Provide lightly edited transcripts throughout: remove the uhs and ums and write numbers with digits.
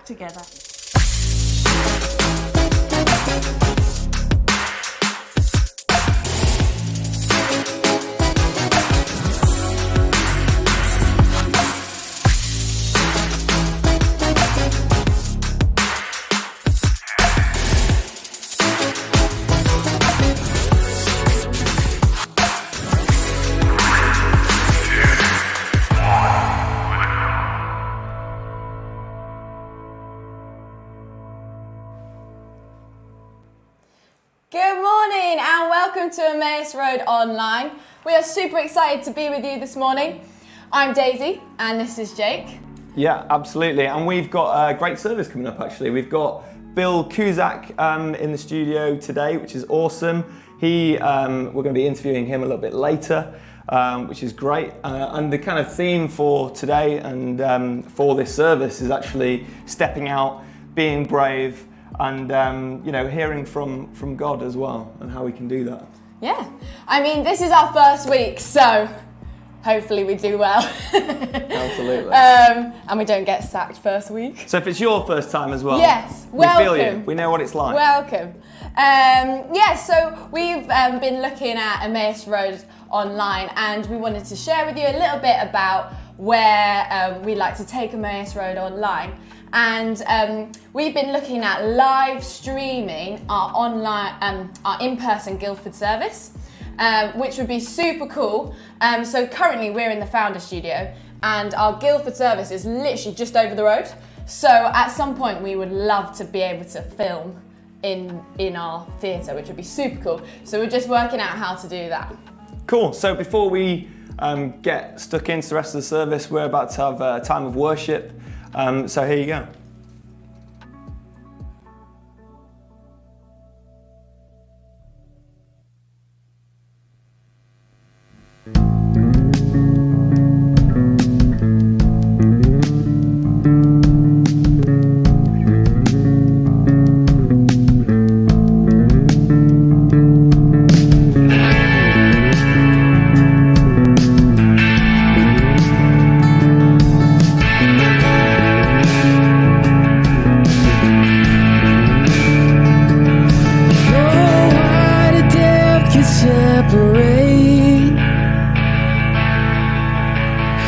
together. Good morning and welcome to Emmaus Road Online. We are super excited to be with you this morning. I'm Daisy and this is Jake. Yeah, absolutely. And we've got a great service coming up actually. We've got Bill Cuzak in the studio today, which is awesome. We're going to be interviewing him a little bit later, which is great. And the kind of theme for today and for this service is actually stepping out, being brave, and hearing from God as well, and how we can do that. Yeah, I mean, this is our first week, so hopefully we do well. Absolutely. And we don't get sacked first week. So if it's your first time as well, yes, we feel welcome. you. We know what it's like. Welcome. So we've been looking at Emmaus Road Online, and we wanted to share with you a little bit about where we like to take Emmaus Road Online. And we've been looking at live streaming our online, our in-person Guildford service, which would be super cool. So currently we're in the Founder Studio, and our Guildford service is literally just over the road. So at some point we would love to be able to film in our theatre, which would be super cool. So we're just working out how to do that. Cool. So before we get stuck into the rest of the service, we're about to have a time of worship. So here you go.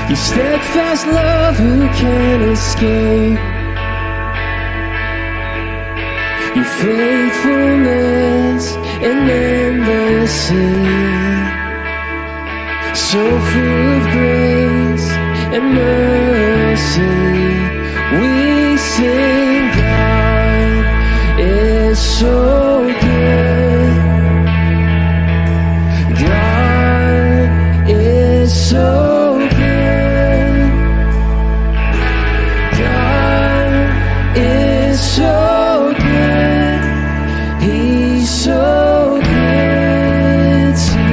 Your steadfast love, who can escape? Your faithfulness and endlessly, so full of grace and mercy. We sing, God is so good. God is so good. So good, He's so good to me.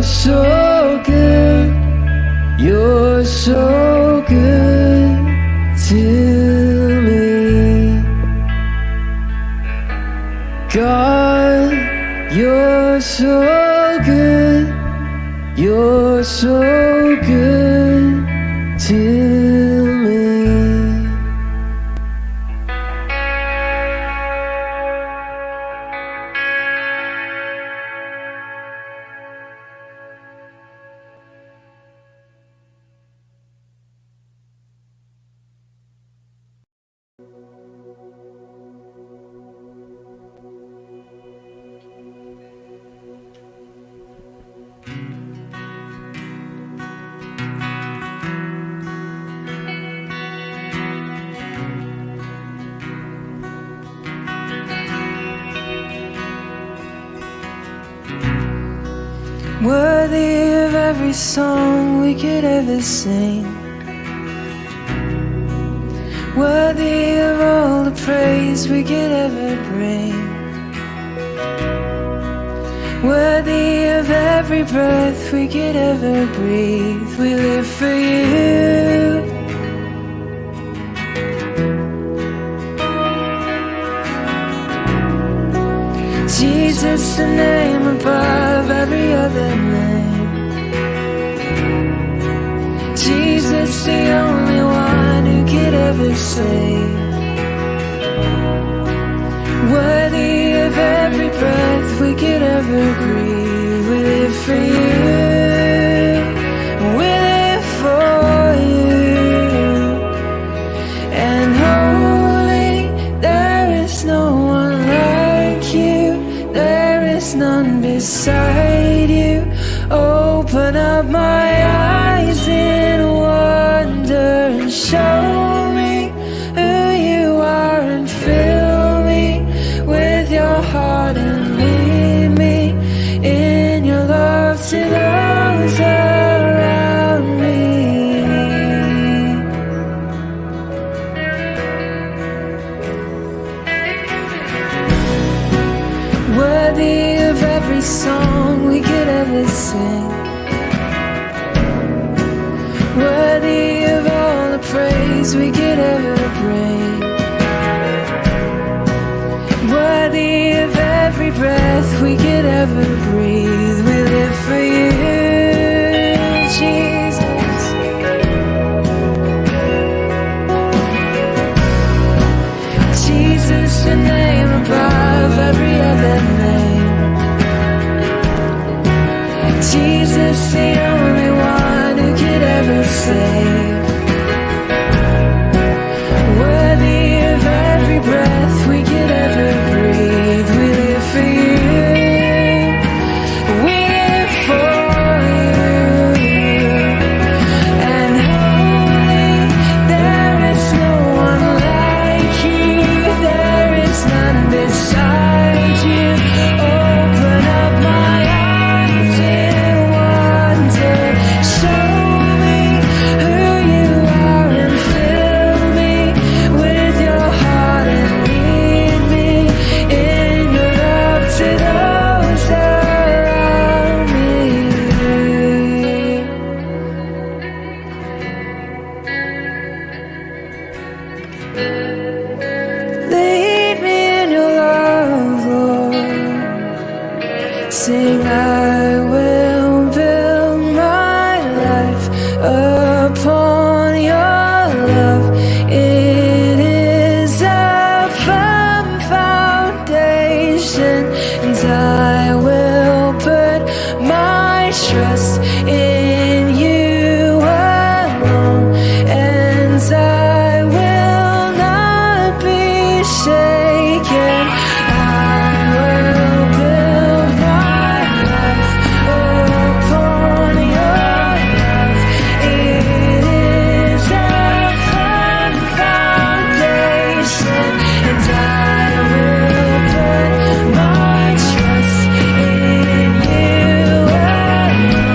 You're so good. You're so good to me. God, you're so good. You're so good to me. Worthy of every song we could ever sing, worthy of all the praise we could ever bring, worthy of every breath we could ever breathe. We live for you. Jesus, the name above every other name. Jesus, the only one who could ever save. Worthy of every breath we could ever breathe. We live for you. We live for you. And holy, there is no one like you. There is none beside you. Open up my eyes in wonder and show me who you are, and fill me with your heart and lead me in your love to those around me. Worthy of every song we could ever sing, worthy of all the praise we could ever bring, worthy of every breath we could ever breathe. We live for you, Jesus. Jesus, the name above every other name. Jesus, the only one who could ever save. Worthy of every breath we could ever breathe. We live for you. We live for you. And holy, there is no one like you. There is none beside you. Open up my eyes in wonder. Show me who you are, and fill me with your heart, and lead me in your love to those around me. Lead me in your love, Lord. Sing, I will build my life upon your love. It is a firm foundation, and I will put my trust in you alone, and I will not be shaken. I will build my life upon your love. It is a firm foundation, and I will put my trust in you alone,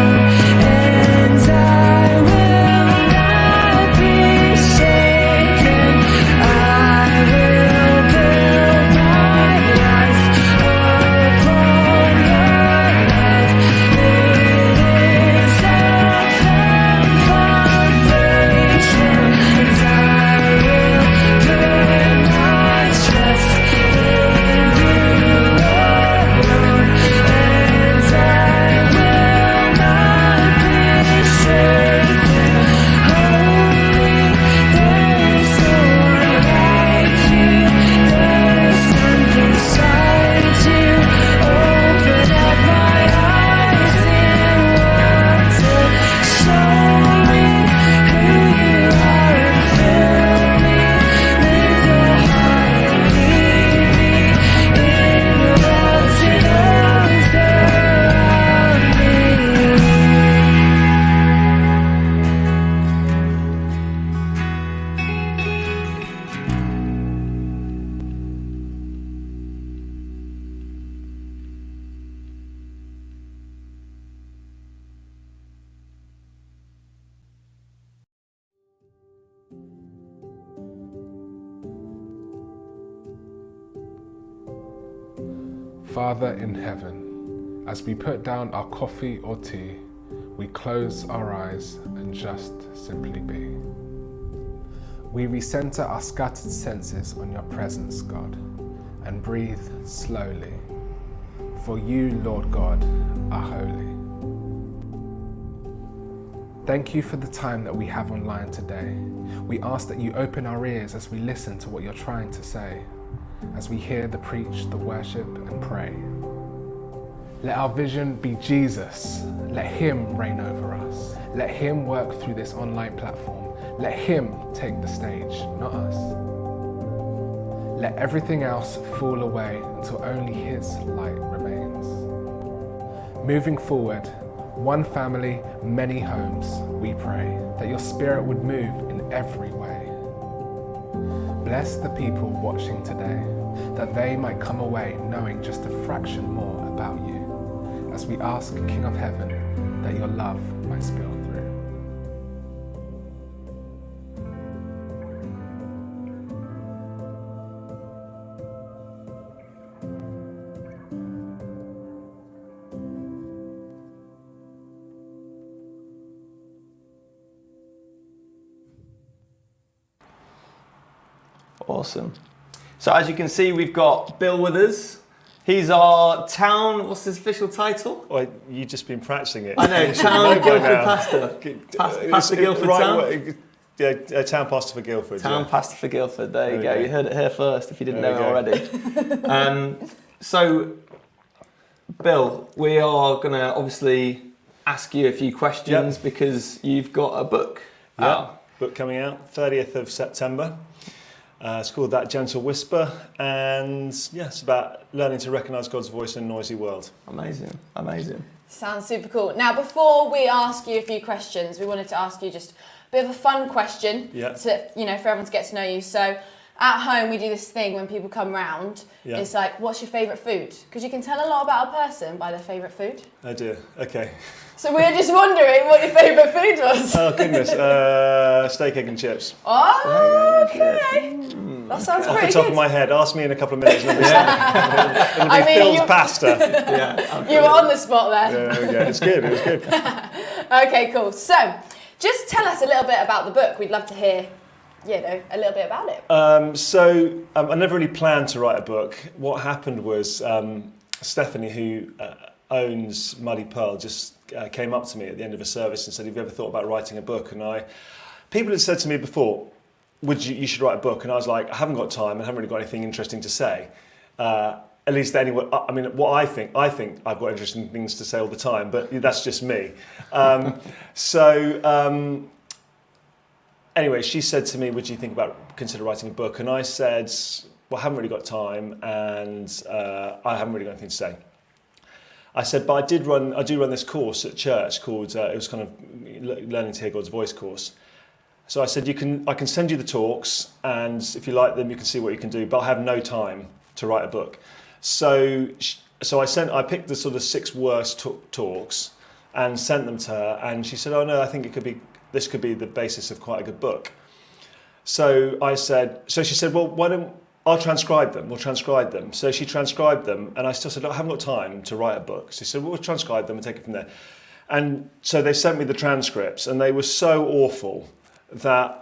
Father in heaven, as we put down our coffee or tea, we close our eyes and just simply be. We recenter our scattered senses on your presence, God, and breathe slowly. For you, Lord God, are holy. Thank you for the time that we have online today. We ask that you open our ears as we listen to what you're trying to say, as we hear the preach, the worship, and pray. Let our vision be Jesus. Let him reign over us. Let him work through this online platform. Let him take the stage, not us. Let everything else fall away until only his light remains. Moving forward, one family, many homes, we pray that your spirit would move in every way. Bless the people watching today, that they might come away knowing just a fraction more about you, as we ask, King of Heaven, that your love might spill through. Awesome. So as you can see, we've got Bill with us. He's our town, what's his official title? Well, you've just been practicing it. I know, town Guildford pastor. Pastor Guildford Town? Yeah, town pastor for Guildford. Town pastor for Guildford, there you go. You heard it here first if you didn't know it go. already. So, Bill, we are going to obviously ask you a few questions because you've got a book out. Book coming out, 30th of September. It's called That Gentle Whisper, and it's about learning to recognise God's voice in a noisy world. Amazing, amazing. Sounds super cool. Now, before we ask you a few questions, we wanted to ask you just a bit of a fun question to, for everyone to get to know you. So, at home, we do this thing when people come round. Yeah. It's like, what's your favourite food? Because you can tell a lot about a person by their favourite food. Oh dear, okay. So we're just wondering what your favourite food was. Oh goodness, steak, egg and chips. Oh, okay. That sounds Off pretty the top good. of my head, ask me in a couple of minutes and it'll be Phil's pasta. You were on the spot there. Yeah, it's good, it was good. Okay, cool. So, just tell us a little bit about the book. We'd love to hear, a little bit about it. I never really planned to write a book. What happened was Stephanie, who owns Muddy Pearl, just came up to me at the end of a service and said, have you ever thought about writing a book? And people had said to me before, you should write a book. And I was like, I haven't got time. I haven't really got anything interesting to say. At least anyway, I mean, what I think I've got interesting things to say all the time, but that's just me. Anyway, she said to me, would you consider writing a book? And I said, well, I haven't really got time and I haven't really got anything to say. I said, but I do run this course at church called, it was kind of Learning to Hear God's Voice course. So I said, I can send you the talks and if you like them, you can see what you can do, but I have no time to write a book. So I picked the sort of 6 worst talks and sent them to her and she said, oh no, I think this could be the basis of quite a good book. So she said, well, I'll transcribe them, we'll transcribe them. So she transcribed them and I still said, I haven't got time to write a book. So she said, well, we'll transcribe them and take it from there. And so they sent me the transcripts and they were so awful that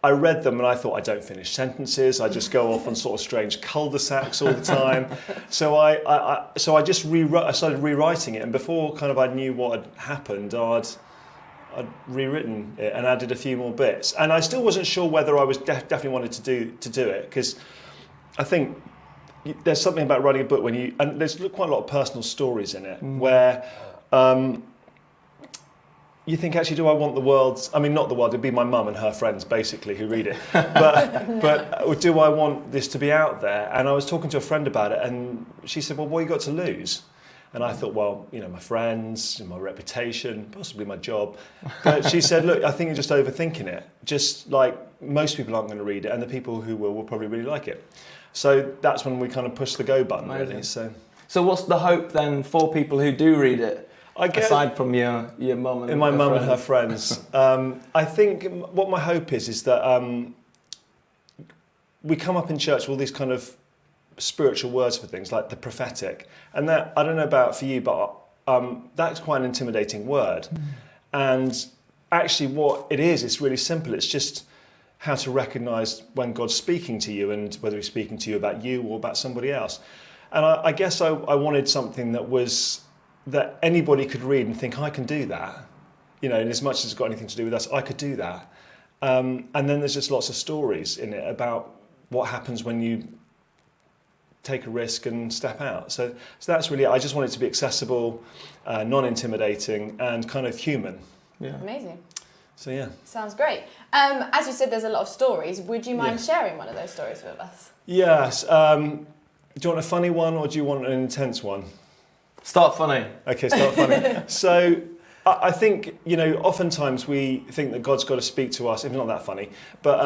I read them and I thought I don't finish sentences. I just go off on sort of strange cul-de-sacs all the time. So I started rewriting it and before kind of I knew what had happened, I'd rewritten it and added a few more bits. And I still wasn't sure whether I was definitely wanted to do it because I think there's something about writing a book and there's quite a lot of personal stories in it where you think, actually, do I want the world? I mean, not the world. It'd be my mum and her friends, basically, who read it. But do I want this to be out there? And I was talking to a friend about it, and she said, "Well, what have you got to lose?" And I thought, well, my friends, my reputation, possibly my job. But she said, "Look, I think you're just overthinking it. Just like most people aren't going to read it, and the people who will probably really like it." So that's when we kind of pushed the go button, really. So what's the hope then for people who do read it? Aside from your mum and my mum and her friends, I think what my hope is that we come up in church with all these kind of spiritual words for things like the prophetic, and that, I don't know about for you, but that's quite an intimidating word. And actually what it is, it's really simple. It's just how to recognize when God's speaking to you, and whether he's speaking to you about you or about somebody else. And I guess I wanted something that anybody could read and think, I can do that. You know, and as much as it's got anything to do with us, I could do that. And then there's just lots of stories in it about what happens when you take a risk and step out. So that's really it. I just want it to be accessible, non-intimidating, and kind of human. Yeah. Amazing. So yeah. Sounds great. As you said, there's a lot of stories. Would you mind sharing one of those stories with us? Yes. Do you want a funny one, or do you want an intense one? Start funny. Okay, start funny. So I think, you know, oftentimes we think that God's got to speak to us, if not that funny, but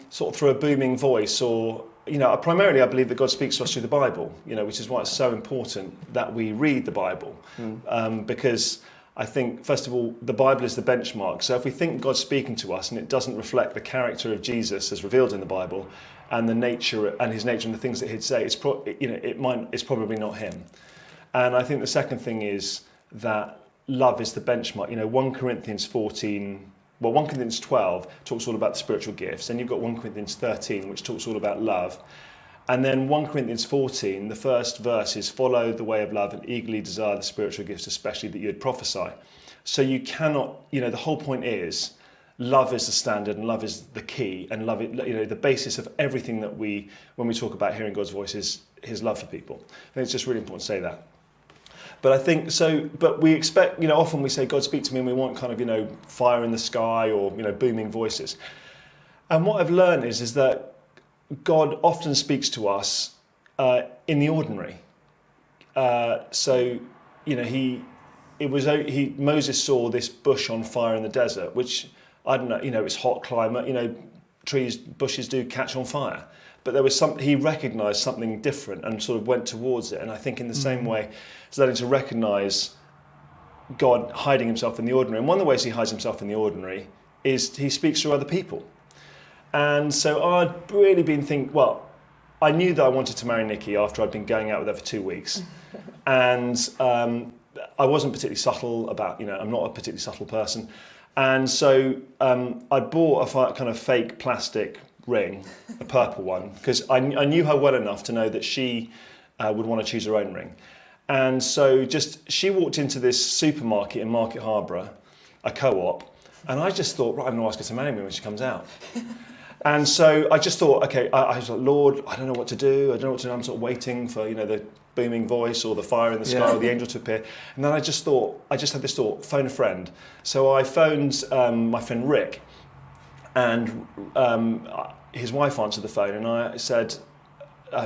sort of through a booming voice, or, you know, primarily I believe that God speaks to us through the Bible, you know, which is why it's so important that we read the Bible. Because I think, first of all, the Bible is the benchmark. So if we think God's speaking to us and it doesn't reflect the character of Jesus as revealed in the Bible, and the nature and his nature and the things that he'd say, it's probably not him. And I think the second thing is that love is the benchmark. You know, 1 Corinthians 12 talks all about the spiritual gifts, and you've got 1 Corinthians 13, which talks all about love. And then 1 Corinthians 14, the first verse is, follow the way of love and eagerly desire the spiritual gifts, especially that you'd prophesy. So you cannot, you know, the whole point is, love is the standard, and love is the key, and love, you know, the basis of everything that when we talk about hearing God's voice, is his love for people. I think it's just really important to say that. But I think so, but we expect, you know, often we say, God, speak to me, and we want kind of, you know, fire in the sky, or, you know, booming voices. And what I've learned is that God often speaks to us in the ordinary. So, you know, Moses saw this bush on fire in the desert, which, I don't know, you know, it's hot climate, you know, bushes do catch on fire. But there was he recognised something different and sort of went towards it. And I think in the same way, it's learning to recognise God hiding himself in the ordinary. And one of the ways he hides himself in the ordinary is he speaks through other people. And so I'd really been I knew that I wanted to marry Nikki after I'd been going out with her for 2 weeks. And I wasn't particularly subtle about, you know, I'm not a particularly subtle person. And so I bought a kind of fake plastic ring, a purple one, because I knew her well enough to know that she would want to choose her own ring. And so she walked into this supermarket in Market Harborough, a co-op, and I just thought, right, I'm going to ask her to marry me when she comes out. And so I just thought, okay, I was like, Lord, I don't know what to do. I don't know what to do. I'm sort of waiting for, you know, the booming voice or the fire in the sky or the angel to appear. And then I just had this thought, phone a friend. So I phoned my friend Rick, and his wife answered the phone, and I said,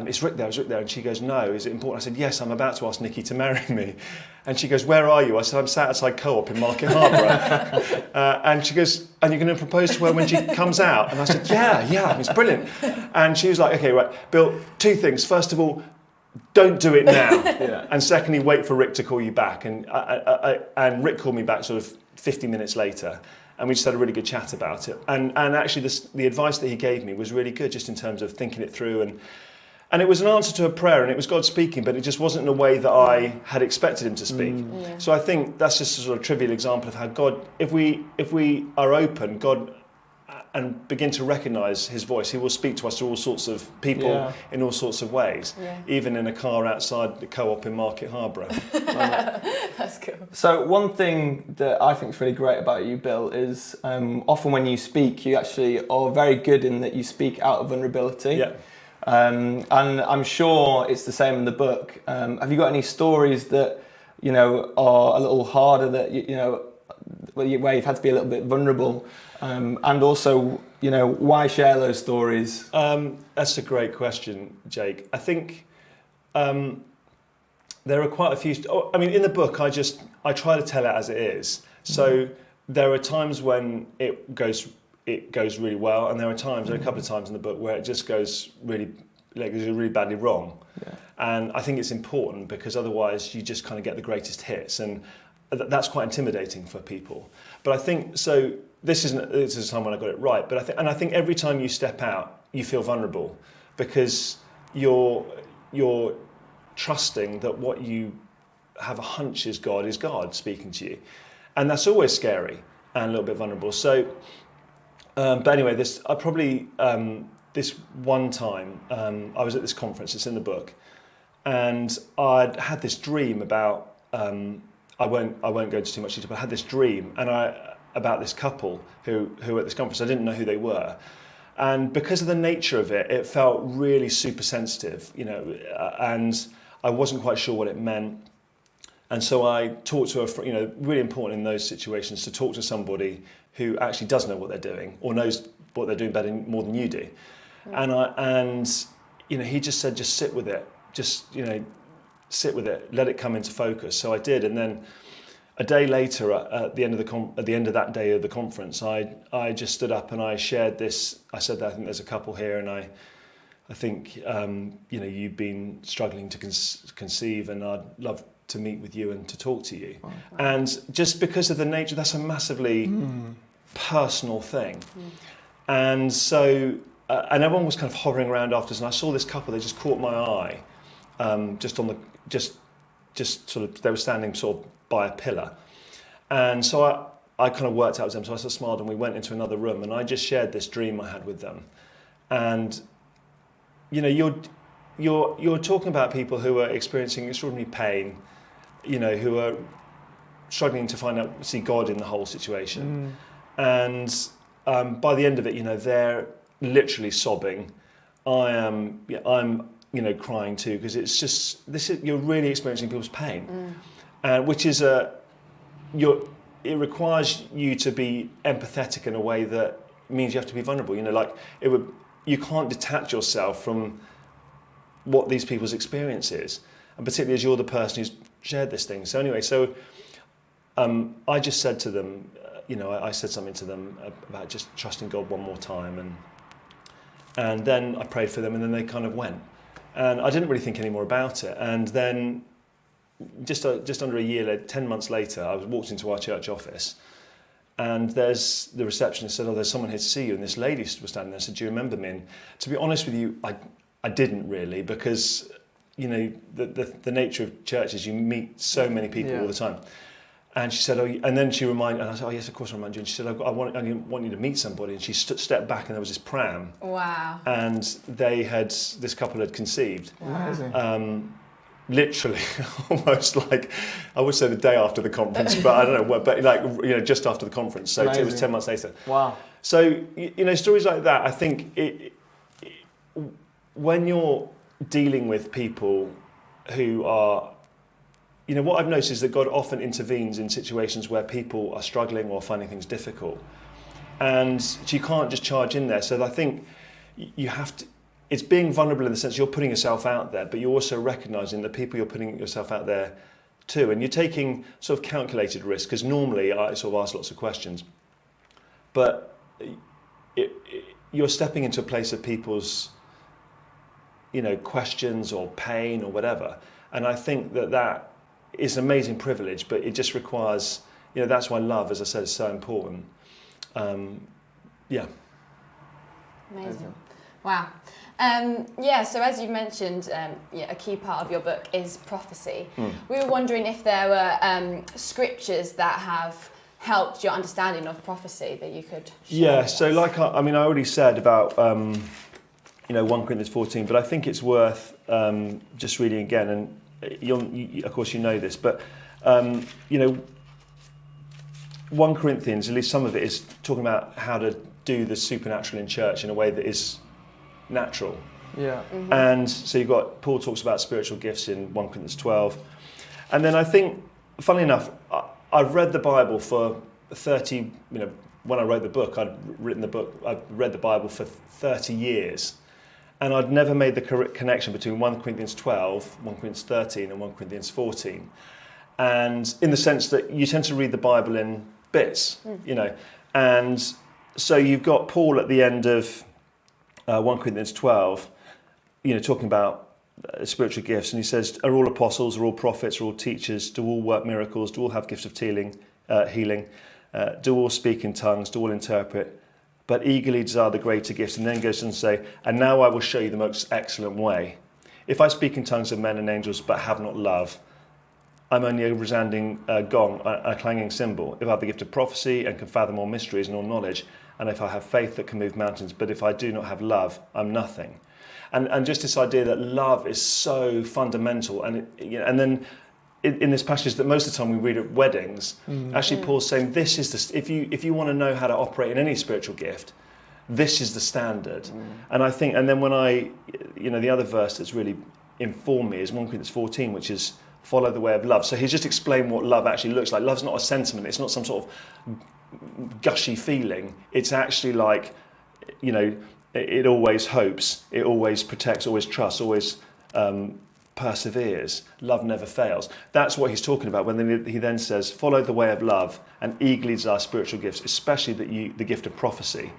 is Rick there? And she goes, no, is it important? I said, yes, I'm about to ask Nikki to marry me. And she goes, where are you? I said, I'm sat outside Co-op in Market Harborough. And she goes, and you're going to propose to her when she comes out? And I said, yeah, it's brilliant. And she was like, okay, right, Bill, 2 things. First of all, don't do it now. And secondly, wait for Rick to call you back. And Rick called me back sort of 50 minutes later. And we just had a really good chat about it. And actually the advice that he gave me was really good, just in terms of thinking it through. And it was an answer to a prayer, and it was God speaking, but it just wasn't in a way that I had expected him to speak. So I think that's just a sort of trivial example of how God, if we are open, God, and begin to recognise his voice, he will speak to us through all sorts of people in all sorts of ways, even in a car outside the Co-op in Market Harborough. That's cool. So one thing that I think is really great about you, Bill, is often when you speak, you actually are very good in that you speak out of vulnerability. Yeah. And I'm sure it's the same in the book. Have you got any stories that, you know, are a little harder, that, you know, where you've had to be a little bit vulnerable? And also, you know, why share those stories? That's a great question, Jake. I think there are quite a few. I mean, in the book, I try to tell it as it is. So there are times when it goes really well, and there are a couple of times in the book where it just goes really badly wrong. Yeah. And I think it's important, because otherwise you just kind of get the greatest hits, and that's quite intimidating for people. But I think so. This is a time when I got it right. But I think every time you step out, you feel vulnerable, because you're you're trusting that what you have a hunch is God speaking to you. And that's always scary and a little bit vulnerable. So, but anyway, this one time, I was at this conference, it's in the book, and I'd had this dream about, I won't go into too much detail, but I had this dream about this couple who were at this conference. I didn't know who they were. And because of the nature of it, it felt really super sensitive, and I wasn't quite sure what it meant. And so I talked to really important in those situations to talk to somebody who actually does know what they're doing or knows what they're doing better, more than you do. And he just said, just sit with it, sit with it, let it come into focus. So I did, and then a day later, at the end of that day of the conference, I just stood up and I shared this. I said that I think there's a couple here, and I think you've been struggling to conceive, and I'd love to meet with you and to talk to you. Wow. And just because of the nature, that's a massively personal thing. And so, and everyone was kind of hovering around after us, and I saw this couple. They just caught my eye, just sort of. They were standing sort of by a pillar, and so I kind of worked out with them. So I sort of smiled, and we went into another room, and I just shared this dream I had with them. And you're talking about people who are experiencing extraordinary pain, who are struggling to see God in the whole situation. And by the end of it, they're literally sobbing. I'm crying too, because it's just you're really experiencing people's pain, which is it requires you to be empathetic in a way that means you have to be vulnerable. You can't detach yourself from what these people's experience is, and particularly as you're the person who's shared this thing. So anyway, I just said to them, I said something to them about just trusting God one more time, and then I prayed for them, and then they kind of went, and I didn't really think any more about it. And then just under a year, 10 months later, I walked into our church office, and there's the receptionist said, "Oh, there's someone here to see you." And this lady was standing there and said, "Do you remember me?" And to be honest with you, I didn't really, because the nature of church is you meet so many people all the time. And she said, "Oh," and then she reminded, and I said, "Oh yes, of course I remind you." And she said, I want you to meet somebody." And she stepped back, and there was this pram. Wow. And this couple had conceived. Amazing. Literally, almost like, I would say the day after the conference, but I don't know, but just after the conference. So Amazing. It was 10 months later. Wow. So, stories like that, I think when you're dealing with people who are, what I've noticed is that God often intervenes in situations where people are struggling or finding things difficult. And you can't just charge in there. So I think you have to, it's being vulnerable in the sense you're putting yourself out there, but you're also recognising the people you're putting yourself out there to. And you're taking sort of calculated risk, because normally I sort of ask lots of questions. But you're stepping into a place of people's, questions or pain or whatever. And I think that is an amazing privilege, but it just requires, that's why love, as I said, is so important. Amazing. Wow. So as you mentioned, a key part of your book is prophecy. We were wondering if there were scriptures that have helped your understanding of prophecy that you could share with us. So I already said about 1 Corinthians 14, but I think it's worth just reading again, and of course you know this, but 1 Corinthians, at least some of it, is talking about how to do the supernatural in church in a way that is natural. Yeah. Mm-hmm. And so Paul talks about spiritual gifts in 1 Corinthians 12. And then I think, funnily enough, I've read the Bible for 30, when I wrote the book, I'd read the Bible for 30 years. And I'd never made the correct connection between 1 Corinthians 12, 1 Corinthians 13 and 1 Corinthians 14. And in the sense that you tend to read the Bible in bits, And so you've got Paul at the end of 1 Corinthians 12, talking about spiritual gifts, and he says, "Are all apostles, are all prophets, are all teachers, do all work miracles, do all have gifts of healing, do all speak in tongues, do all interpret, but eagerly desire the greater gifts." And then goes on to say, "And now I will show you the most excellent way. if I speak in tongues of men and angels but have not love, I'm only a resounding gong, a clanging cymbal. If I have the gift of prophecy and can fathom all mysteries and all knowledge, and if I have faith that can move mountains, but if I do not have love, I'm nothing. And just this idea that love is so fundamental. And then in this passage that most of the time we read at weddings, actually Paul's saying this is if you want to know how to operate in any spiritual gift, this is the standard. And I think, and then when the other verse that's really informed me is 1 Corinthians 14, which is follow the way of love. So he's just explained what love actually looks like. Love's not a sentiment. It's not some sort of gushy feeling. It's actually like, it always hopes, it always protects, always trusts, always perseveres. Love never fails. That's what he's talking about when he then says, follow the way of love and eagerly desire spiritual gifts, especially the gift of prophecy.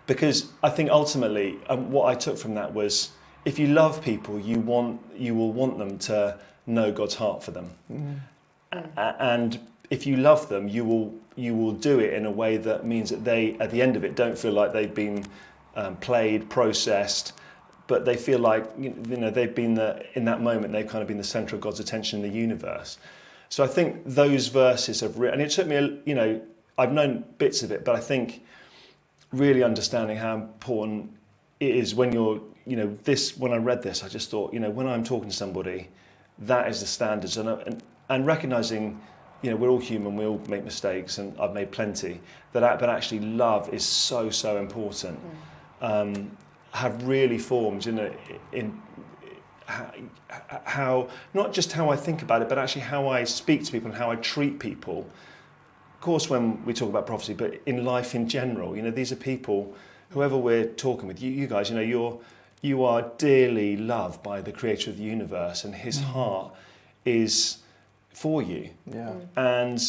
Because I think ultimately what I took from that was, if you love people, you will want them to know God's heart for them. And if you love them, you will do it in a way that means that they, at the end of it, don't feel like they've been played, processed, but they feel like they've been in that moment, they've kind of been the centre of God's attention in the universe. So I think those verses have and it took me, I've known bits of it, but I think really understanding how important it is when you're, when I read this, I just thought, when I'm talking to somebody, that is the standards, and recognising, we're all human, we all make mistakes, and I've made plenty. But actually, love is so important. Have really formed in how, not just how I think about it, but actually how I speak to people and how I treat people. Of course, when we talk about prophecy, but in life in general, these are people, whoever we're talking with, you guys, you are dearly loved by the creator of the universe, and his heart is for you. Yeah. And,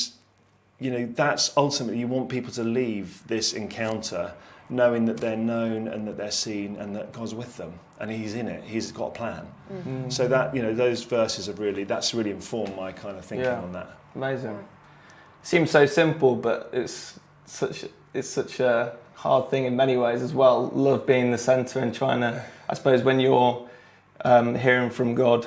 that's ultimately, you want people to leave this encounter knowing that they're known and that they're seen and that God's with them and he's in it. He's got a plan. So that, those verses have that's really informed my kind of thinking on that. Amazing. Seems so simple, but it's such a hard thing in many ways as well. Love being the centre and trying to, I suppose, when you're hearing from God,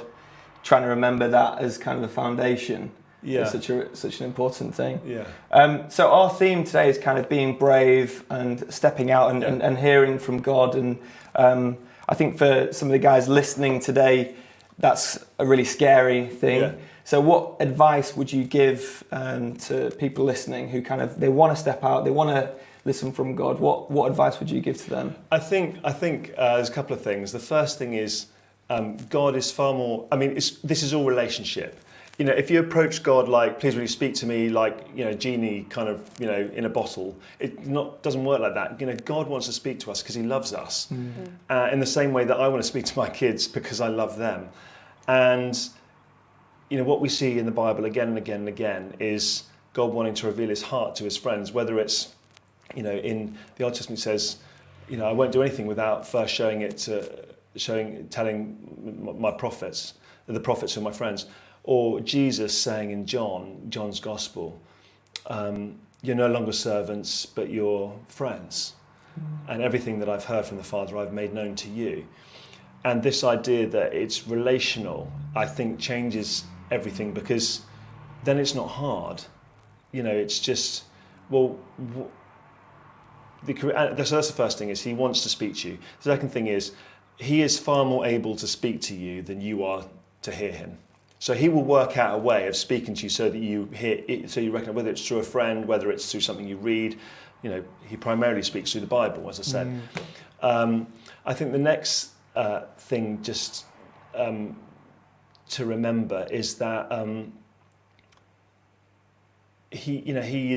trying to remember that as kind of the foundation is such an important thing. Yeah. So our theme today is kind of being brave and stepping out and hearing from God. And I think for some of the guys listening today, that's a really scary thing. Yeah. So what advice would you give to people listening who they want to step out, they want to listen from God? What advice would you give to them? I think there's a couple of things. The first thing is God is far more. This is all relationship. If you approach God like, please will you speak to me like, genie kind of, in a bottle, it doesn't work like that. God wants to speak to us because he loves us. In the same way that I want to speak to my kids because I love them. And, what we see in the Bible again and again and again is God wanting to reveal his heart to his friends, whether it's, in the Old Testament says, I won't do anything without first telling my prophets, the prophets who are my friends. Or Jesus saying in John's Gospel, you're no longer servants, but you're friends. And everything that I've heard from the Father, I've made known to you. And this idea that it's relational, I think changes everything, because then it's not hard. It's just, so that's the first thing, is he wants to speak to you. The second thing is, he is far more able to speak to you than you are to hear him. So he will work out a way of speaking to you so that you hear it, so you reckon, whether it's through a friend, whether it's through something you read. He primarily speaks through the Bible, as I said. I think the next thing just to remember is that he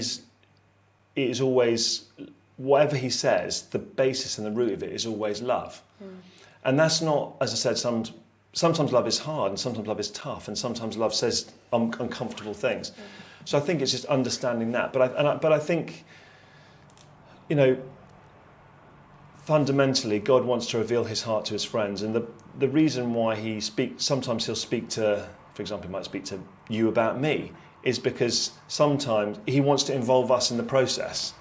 is always, whatever he says, the basis and the root of it is always love. And that's not, as I said, sometimes love is hard, and sometimes love is tough, and sometimes love says uncomfortable things. So I think it's just understanding that. But I think, fundamentally, God wants to reveal his heart to his friends, and the reason why sometimes he'll speak to, for example, he might speak to you about me, is because sometimes he wants to involve us in the process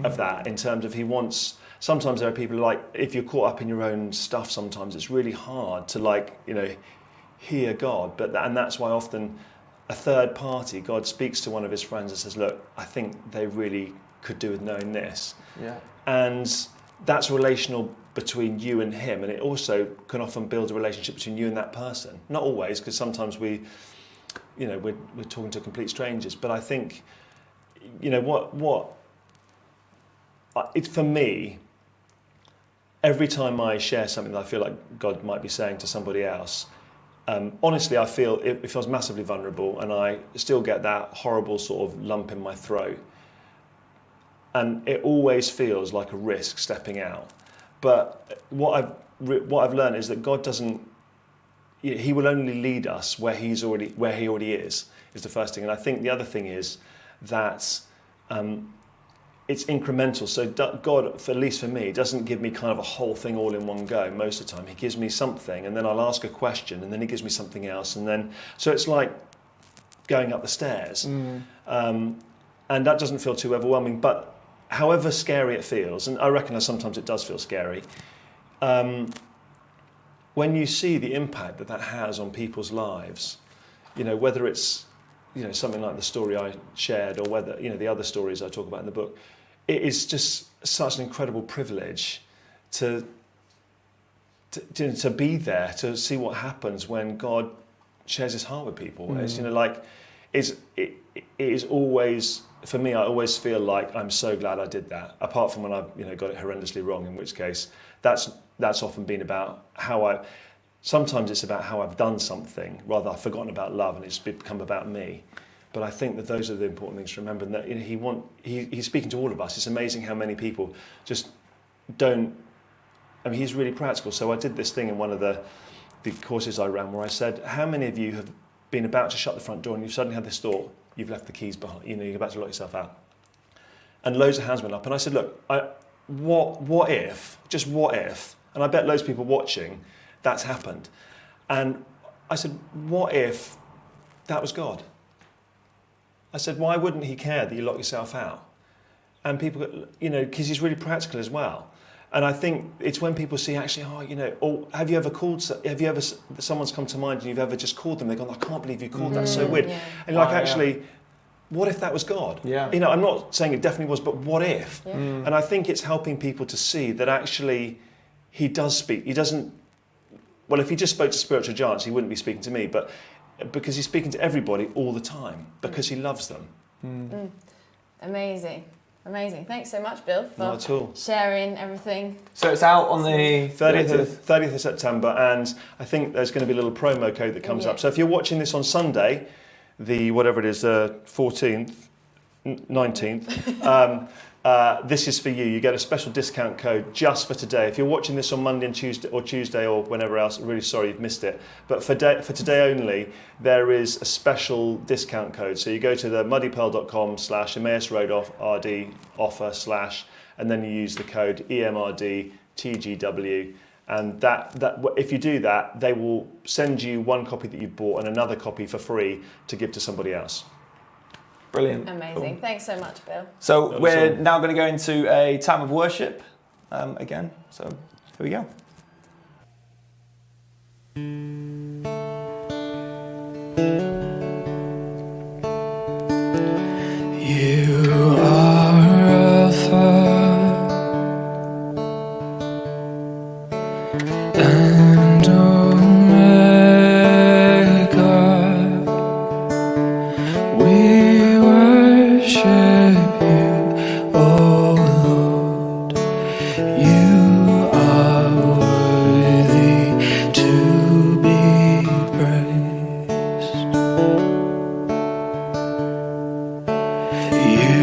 of that, in terms of he wants, sometimes there are people who, like, if you're caught up in your own stuff, sometimes it's really hard to, like, you know, hear God. And that's why often a third party, God speaks to one of his friends and says, look, I think they really could do with knowing this. Yeah. And that's relational between you and him, and it also can often build a relationship between you and that person. Not always, because sometimes we're talking to complete strangers. But I think, you know, it's for me, every time I share something that I feel like God might be saying to somebody else, honestly, I feel it feels massively vulnerable, and I still get that horrible sort of lump in my throat. And it always feels like a risk stepping out. But what I've learned is that God doesn't. He will only lead us where he already is the first thing. And I think the other thing is that it's incremental. So God, at least for me, doesn't give me kind of a whole thing all in one go most of the time. He gives me something, and then I'll ask a question, and then he gives me something else, and then so it's like going up the stairs, and that doesn't feel too overwhelming. But however scary it feels, and I recognise sometimes it does feel scary, when you see the impact that has on people's lives, you know, whether it's, you know, something like the story I shared, or whether, you know, the other stories I talk about in the book, it is just such an incredible privilege to be there, to see what happens when God shares his heart with people. It's, you know, like, it is always, for me, I always feel like I'm so glad I did that, apart from when I, you know, got it horrendously wrong, in which case that's often been about sometimes it's about how I've done something, rather I've forgotten about love and it's become about me. But I think that those are the important things to remember, and that, you know, he's speaking to all of us. It's amazing how many people just don't, I mean, he's really practical. So I did this thing in one of the courses I ran where I said, how many of you have been about to shut the front door and you've suddenly had this thought, you've left the keys behind, you know, you're about to lock yourself out? And loads of hands went up, and I said, look, what if, just what if, and I bet loads of people watching, that's happened. And I said, what if that was God? I said, why wouldn't he care that you lock yourself out? And people, you know, because he's really practical as well. And I think it's when people see actually, oh, you know, or someone's come to mind and you've ever just called them, they've gone, I can't believe you called that, so weird. Yeah. And like, actually, what if that was God? Yeah. You know, I'm not saying it definitely was, but what if? Yeah. And I think it's helping people to see that actually he does speak. He doesn't, well, if he just spoke to spiritual giants, he wouldn't be speaking to me, but because he's speaking to everybody all the time, because he loves them. Amazing. Amazing. Thanks so much, Bill, Not at all. sharing everything. So it's out on the 30th of September, and I think there's going to be a little promo code that comes up. So if you're watching this on Sunday, the whatever it is, 14th, 19th, this is for you. You get a special discount code just for today. If you're watching this on Monday and Tuesday or whenever else, I'm really sorry you've missed it. But for today only, there is a special discount code. So you go to the muddypearl.com/Emmaus Road RD offer / and then you use the code EMRDTGW. And that if you do that, they will send you one copy that you've bought and another copy for free to give to somebody else. Brilliant. Amazing. Cool. Thank so much, Bill. So we're now going to go into a time of worship again. So here we go. You are Alpha and Omega. We worship you, oh Lord. You are worthy to be praised. You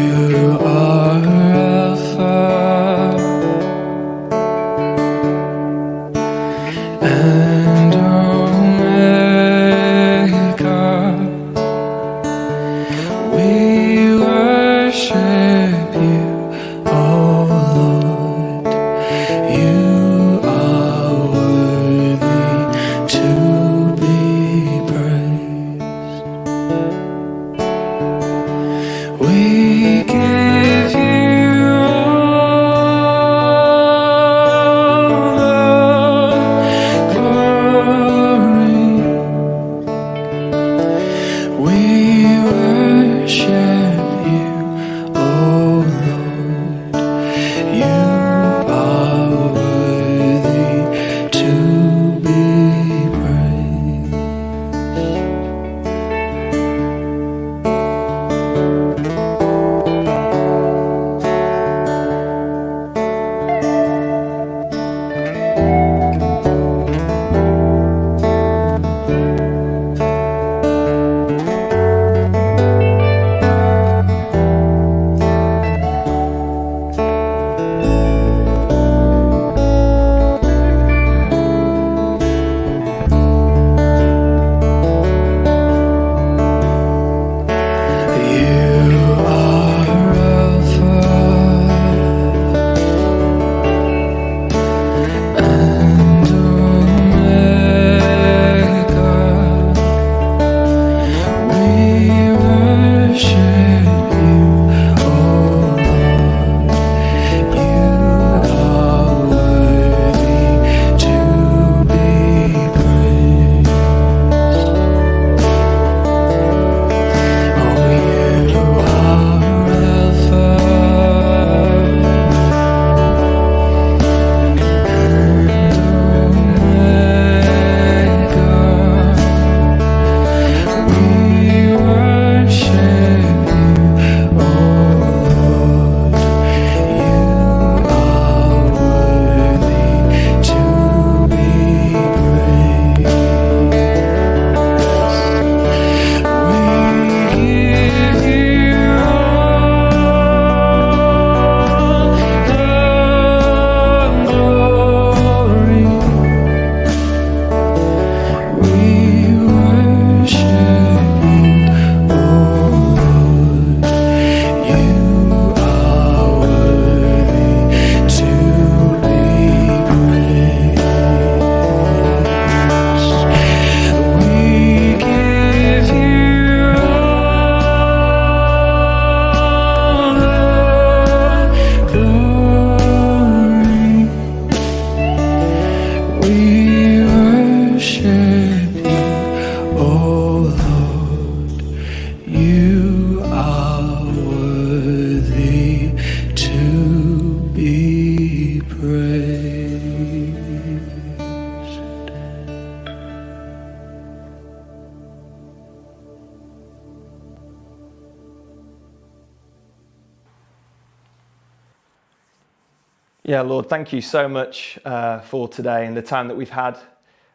Yeah, Lord, thank you so much for today and the time that we've had.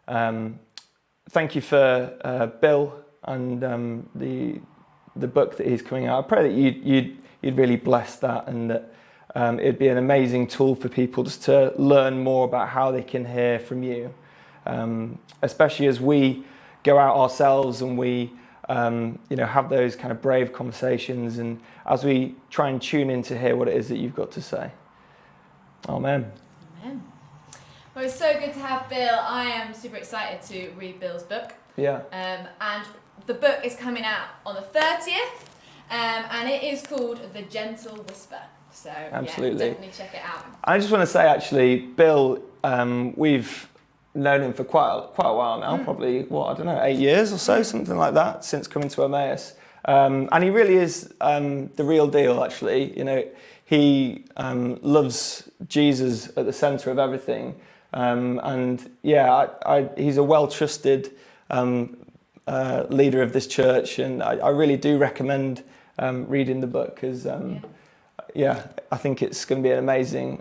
Thank you for Bill and the book that he's coming out. I pray that you'd really bless that, and that it'd be an amazing tool for people just to learn more about how they can hear from you, especially as we go out ourselves and we have those kind of brave conversations, and as we try and tune in to hear what it is that you've got to say. Amen. Amen. Well, it's so good to have Bill. I am super excited to read Bill's book. Yeah. And the book is coming out on the 30th, and it is called The Gentle Whisper. So Absolutely. Yeah, definitely check it out. I just want to say, actually, Bill, we've known him for quite a while now, probably, 8 years or so, something like that, since coming to Emmaus. And he really is the real deal, actually. You know, he loves Jesus at the centre of everything. And yeah, he's a well-trusted leader of this church, and I really do recommend reading the book, because I think it's going to be an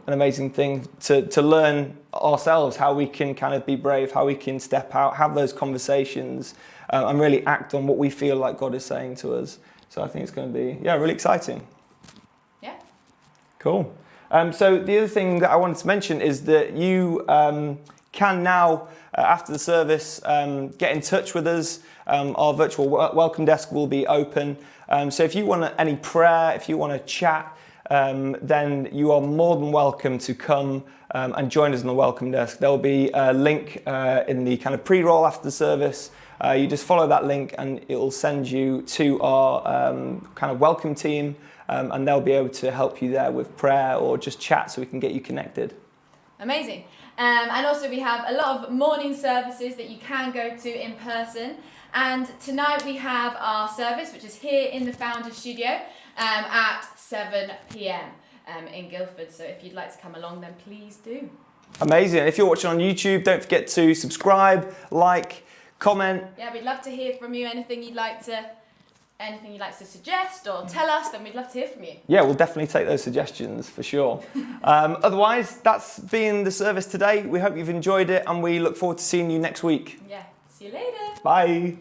amazing thing to learn ourselves, how we can kind of be brave, how we can step out, have those conversations, and really act on what we feel like God is saying to us. So I think it's going to be really exciting. Yeah. Cool. So the other thing that I wanted to mention is that you can now, after the service, get in touch with us. Our virtual welcome desk will be open. So if you want any prayer, if you want to chat, then you are more than welcome to come and join us on the welcome desk. There'll be a link in the kind of pre-roll after the service. You just follow that link and it will send you to our kind of welcome team, and they'll be able to help you there with prayer or just chat so we can get you connected. Amazing. And also we have a lot of morning services that you can go to in person. And tonight we have our service, which is here in the Founders Studio at 7 p.m. In Guildford. So if you'd like to come along, then please do. Amazing. If you're watching on YouTube, don't forget to subscribe, like, comment. Yeah, we'd love to hear from you. Anything you'd like to suggest or tell us, then we'd love to hear from you. Yeah, we'll definitely take those suggestions for sure. Otherwise, that's been the service today. We hope you've enjoyed it, and we look forward to seeing you next week. Yeah, see you later. Bye.